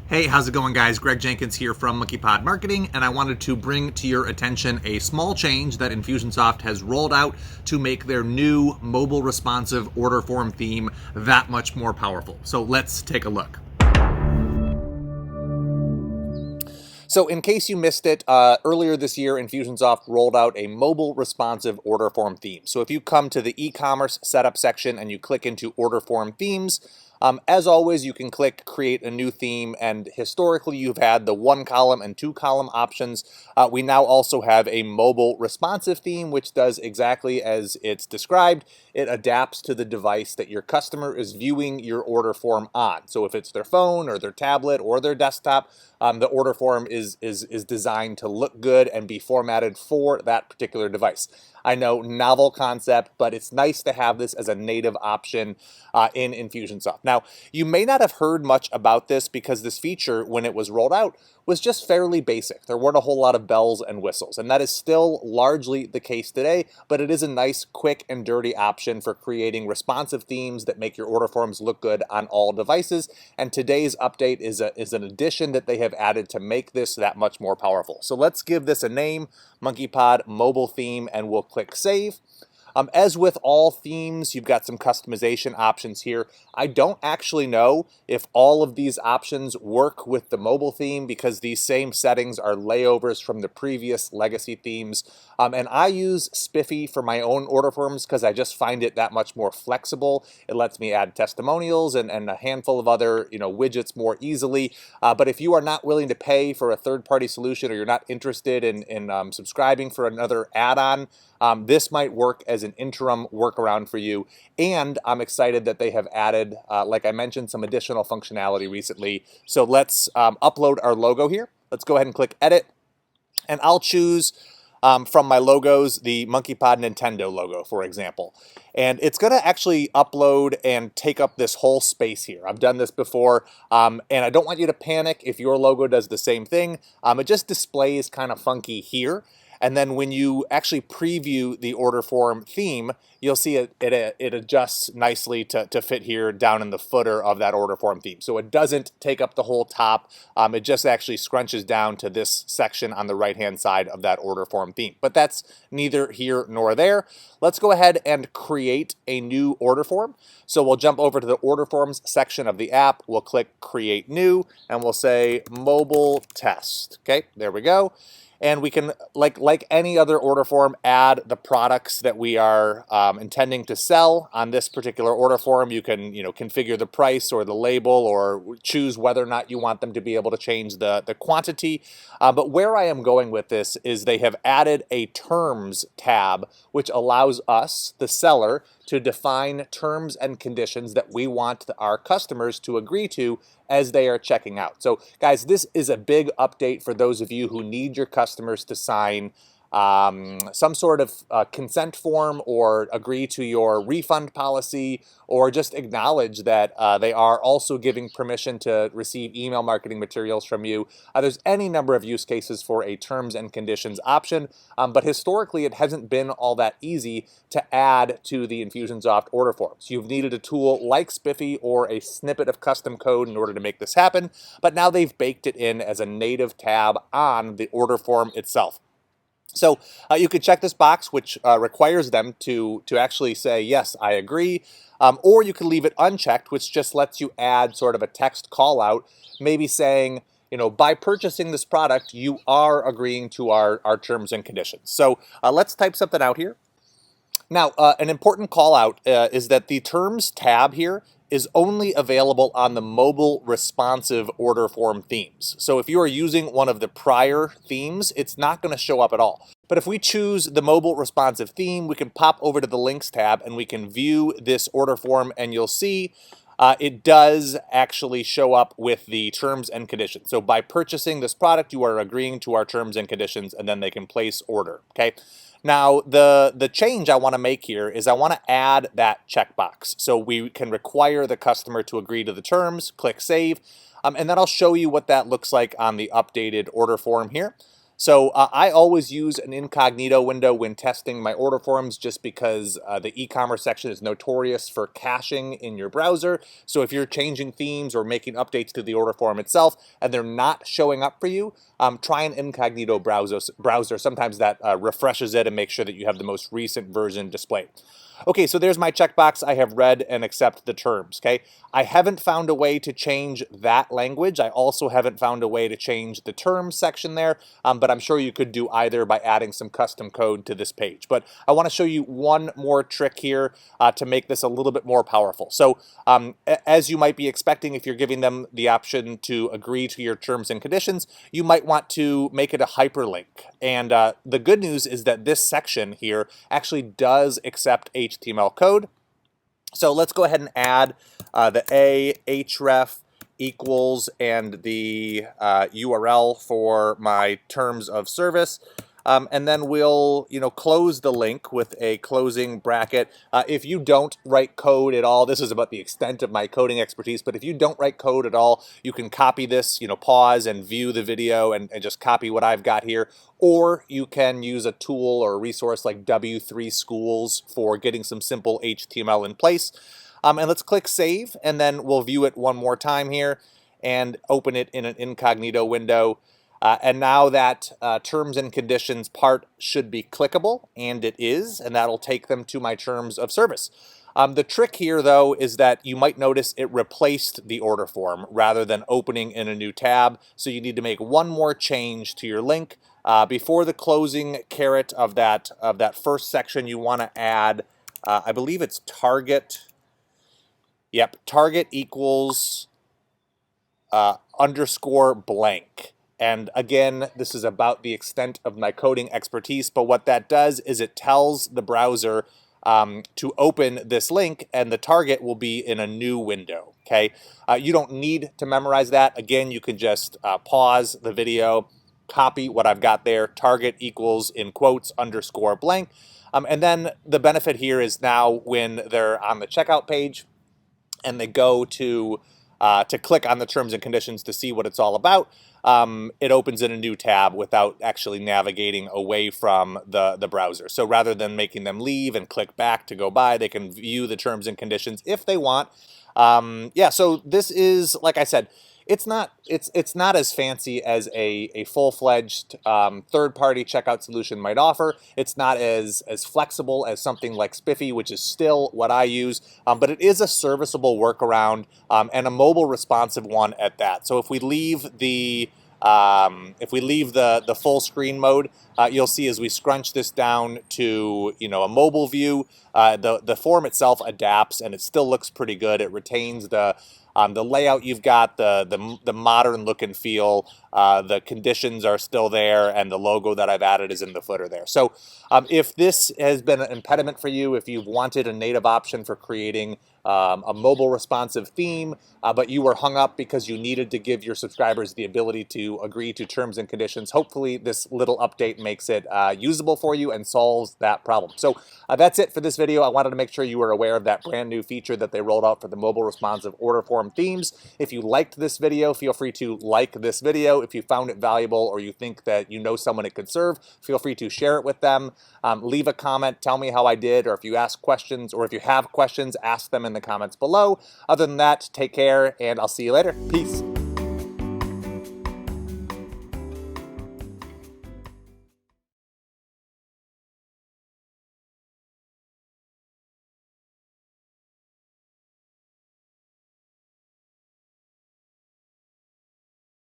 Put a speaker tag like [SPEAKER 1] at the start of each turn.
[SPEAKER 1] Hey, how's it going, guys? Greg Jenkins here from Monkeypod Marketing, and I wanted to bring to your attention a small change that Infusionsoft has rolled out to make their new mobile responsive order form theme that much more powerful. So let's take a look. So in case you missed it, earlier this year, Infusionsoft rolled out a mobile responsive order form theme. So if you come to the e-commerce setup section and you click into order form themes, as always, you can click create a new theme, and historically you've had the 1-column and 2-column options. We now also have a mobile responsive theme, which does exactly as it's described. It adapts to the device that your customer is viewing your order form on. So if it's their phone or their tablet or their desktop, the order form is designed to look good and be formatted for that particular device. I know, novel concept, but it's nice to have this as a native option in Infusionsoft. Now, you may not have heard much about this because this feature, when it was rolled out, was just fairly basic. There weren't a whole lot of bells and whistles, and that is still largely the case today, but it is a nice, quick, and dirty option for creating responsive themes that make your order forms look good on all devices, and today's update is an addition that they have added to make this that much more powerful. So let's give this a name, Monkeypod Mobile Theme, and we'll click Save. As with all themes, you've got some customization options here. I don't actually know if all of these options work with the mobile theme because these same settings are layovers from the previous legacy themes. And I use Spiffy for my own order forms because I just find it that much more flexible. It lets me add testimonials and a handful of other widgets more easily. But if you are not willing to pay for a third-party solution, or you're not interested in subscribing for another add-on, this might work as an interim workaround for you. And I'm excited that they have added, like I mentioned, some additional functionality recently. So let's upload our logo here. Let's go ahead and click Edit. And I'll choose from my logos the Monkeypod Nintendo logo, for example. And it's going to actually upload and take up this whole space here. I've done this before, and I don't want you to panic if your logo does the same thing. It just displays kind of funky here. And then when you actually preview the order form theme, you'll see it adjusts nicely to fit here down in the footer of that order form theme. So it doesn't take up the whole top. It just actually scrunches down to this section on the right-hand side of that order form theme. But that's neither here nor there. Let's go ahead and create a new order form. So we'll jump over to the order forms section of the app. We'll click Create New, and we'll say Mobile Test. Okay, there we go. And we can, like any other order form, add the products that we are intending to sell on this particular order form. You can, configure the price or the label, or choose whether or not you want them to be able to change the quantity. But where I am going with this is they have added a Terms tab, which allows us, the seller, to define terms and conditions that we want our customers to agree to as they are checking out. So guys, this is a big update for those of you who need your customers to sign some sort of consent form, or agree to your refund policy, or just acknowledge that they are also giving permission to receive email marketing materials from you. There's any number of use cases for a terms and conditions option, but historically it hasn't been all that easy to add to the Infusionsoft order forms. You've needed a tool like Spiffy or a snippet of custom code in order to make this happen, but now they've baked it in as a native tab on the order form itself. So you could check this box, which requires them to actually say, yes, I agree, or you can leave it unchecked, which just lets you add sort of a text call out, maybe saying, by purchasing this product, you are agreeing to our terms and conditions. So let's type something out here. Now, an important call out is that the Terms tab here is only available on the mobile responsive order form themes. So if you are using one of the prior themes, it's not going to show up at all. But if we choose the mobile responsive theme, we can pop over to the links tab and we can view this order form, and you'll see it does actually show up with the terms and conditions. So by purchasing this product, you are agreeing to our terms and conditions, and then they can place order, okay? Now, the change I want to make here is I want to add that checkbox. So we can require the customer to agree to the terms, click Save, and then I'll show you what that looks like on the updated order form here. So I always use an incognito window when testing my order forms just because the e-commerce section is notorious for caching in your browser. So if you're changing themes or making updates to the order form itself and they're not showing up for you, try an incognito browser. Sometimes that refreshes it and makes sure that you have the most recent version displayed. Okay, so there's my checkbox. I have read and accept the terms, okay? I haven't found a way to change that language. I also haven't found a way to change the terms section there, but I'm sure you could do either by adding some custom code to this page. But I want to show you one more trick here to make this a little bit more powerful. So as you might be expecting, if you're giving them the option to agree to your terms and conditions, you might want to make it a hyperlink. And the good news is that this section here actually does accept HTML code. So let's go ahead and add the href equals and the URL for my terms of service. And then we'll, close the link with a closing bracket. If you don't write code at all, this is about the extent of my coding expertise, but if you don't write code at all, you can copy this, pause and view the video and just copy what I've got here. Or you can use a tool or a resource like W3 Schools for getting some simple HTML in place. And let's click Save, and then we'll view it one more time here and open it in an incognito window. And now that terms and conditions part should be clickable, and it is, and that'll take them to my terms of service. The trick here, though, is that you might notice it replaced the order form rather than opening in a new tab. So you need to make one more change to your link. Before the closing caret of that first section, you want to add, I believe it's target. Yep, target equals underscore blank. And again, this is about the extent of my coding expertise, but what that does is it tells the browser to open this link, and the target will be in a new window, okay? You don't need to memorize that. Again, you can just pause the video, copy what I've got there, target equals, in quotes, underscore blank. And then the benefit here is now when they're on the checkout page and they go to click on the terms and conditions to see what it's all about, it opens in a new tab without actually navigating away from the browser. So rather than making them leave and click back to go by, they can view the terms and conditions if they want. Yeah, so this is, like I said, it's not as fancy as a full-fledged third-party checkout solution might offer. It's not as flexible as something like Spiffy, which is still what I use, but it is a serviceable workaround and a mobile responsive one at that. So if we leave the full screen mode, you'll see as we scrunch this down to a mobile view, the form itself adapts and it still looks pretty good. It retains the layout you've got, the modern look and feel, the conditions are still there, and the logo that I've added is in the footer there. So if this has been an impediment for you, if you've wanted a native option for creating a mobile responsive theme, but you were hung up because you needed to give your subscribers the ability to agree to terms and conditions, hopefully this little update makes it usable for you and solves that problem. So that's it for this video. I wanted to make sure you were aware of that brand new feature that they rolled out for the mobile responsive order form themes. If you liked this video, feel free to like this video. If you found it valuable or you think that you know someone it could serve, feel free to share it with them. Leave a comment, tell me how I did, or if you ask questions, or if you have questions, ask them in the comments below. Other than that, take care, and I'll see you later. Peace.